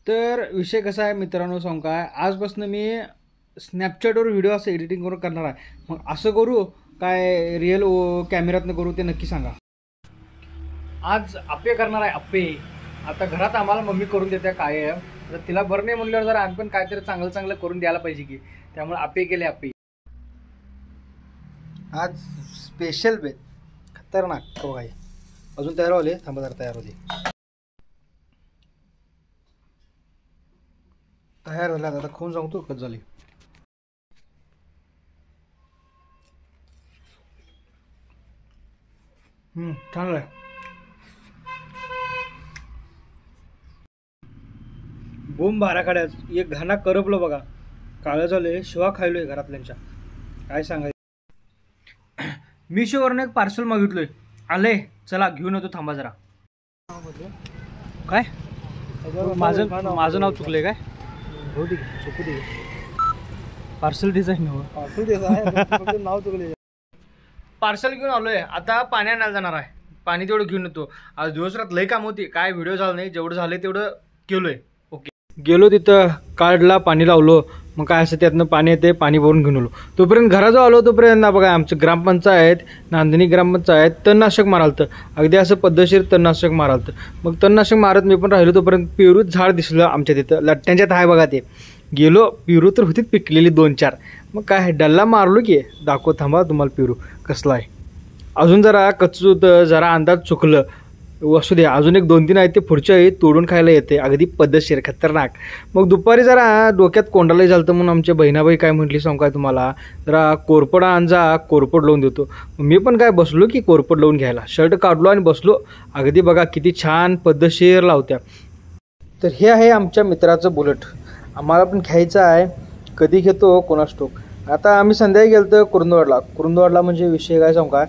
तर विषय कसा आहे मित्रांनो, सांगू काय, आजपासून मी स्नॅपचॅटवर व्हिडिओ असं एडिटिंग करून करणार आहे. मग असं करू काय रिअल कॅमेऱ्यातनं करू ते नक्की सांगा. आज आप्पे करणार आहे. आप्पे आता घरात आम्हाला मम्मी करून देते काय आहे, तर तिला बरं नाही म्हणल्यावर जरा आम्ही पण काहीतरी चांगलं चांगलं करून द्यायला पाहिजे की, त्यामुळे आप्पे केले. आप्पे आज स्पेशल बेत खतरनाक हो. काही अजून तयार होले, थांबा जरा तयार होते. तयार झाला आता खाऊन सांगतो कधी झाली. चांगलं आहे. बोंब बारा काढ्याच एक घाणा करपलं बघा, काळं झालंय. शिवा खायलोय घरातल्यांच्या, काय सांगायचं. मिशोवरनं एक पार्सल मागितलोय, आले. चला घेऊन येतो, थांबा जरा. काय माझं नाव चुकलंय काय? हो ठीक आहे, चुकू दे. पार्सल डिझाईन नाव चुकले. पार्सल घेऊन आलोय, आता पाणी आणायला जाणार आहे. पाणी तेवढं घेऊन येतो. आज दिवसरात लई काम होती, काय व्हिडिओ झाला नाही. जेवढं झालंय तेवढं केलोय. ओके, गेलो तिथं काढला, पाणी लावलो. मग काय असं त्यातनं पाणी येते, पाणी भरून घेऊन आलो. तोपर्यंत घराजवळ आलो तोपर्यंत ना बघा, आमचं ग्रामपंचायत नांदणी ग्रामपंचायत तणनाशक मारालतं. अगदी असं पद्धतशीर तणनाशक मारालतं. मग तणनाशक मारत मी पण राहिलो तोपर्यंत पेरूच झाड दिसलं आमच्या तिथं, लट्ट्यांच्यात आहे बघा ते. गेलो, पेरू तर होतीच पिकलेली 2-4. मग काय डल्ला मारलो की, दाखव थांबा तुम्हाला पेरू कसला आहे. अजून जरा कच्चं होतं, जरा अंदाज चुकलं. असू दे, अजून एक 2-3 आहेत ते पुढच्या वेळी तोडून खायला येते. अगदी पद्धतशीर खतरनाक. मग दुपारी जरा डोक्यात कोंडालाही झालं म्हणून आमच्या बहिणाबाई काय म्हटली सांगू काय तुम्हाला, जरा कोरपड आणजा, कोरपड लावून देतो. मी पण काय बसलो की कोरपड लावून घ्यायला, शर्ट काढलो आणि बसलो. अगदी बघा किती छान पद्धतशीर लावत्या. तर हे आहे आमच्या मित्राचं बुलेट, आम्हाला पण घ्यायचं आहे. कधी घेतो कोणास ठाऊक. आता आम्ही संध्याकाळी गेलो तर कुरुंदवाडला म्हणजे विषय काय सांगू काय,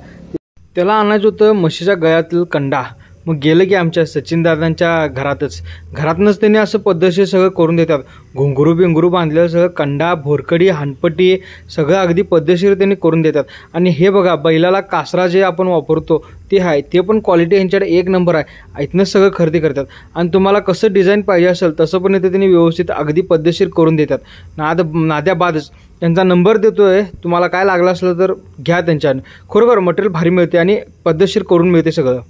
त्याला आणायचं होतं म्हशीच्या गळ्यातील कंडा. मग गेलं की आमच्या सचिन दादांच्या घरातनंच त्यांनी असं पद्धतशीर सगळं करून देतात. घुंगरू बिंगरू बांधलेलं सगळं, कंडा, भोरकडी, हानपट्टी सगळं अगदी पद्धतशीर त्यांनी करून देतात. आणि हे बघा, बैलाला कासरा जे आपण वापरतो ते आहे, ते पण क्वालिटी यांच्याकडे 1 नंबर आहे. इथनंच सगळं खरेदी करतात. आणि तुम्हाला कसं डिझाईन पाहिजे असेल तसं पण इथे त्यांनी व्यवस्थित अगदी पद्धतशीर करून देतात. नाद्याबादच त्यांचा नंबर देतोय, तुम्हाला काय लागलं असलं तर घ्या त्यांच्यानं. खरोखर मटेरियल भारी मिळते आणि पद्धतशीर करून मिळते सगळं.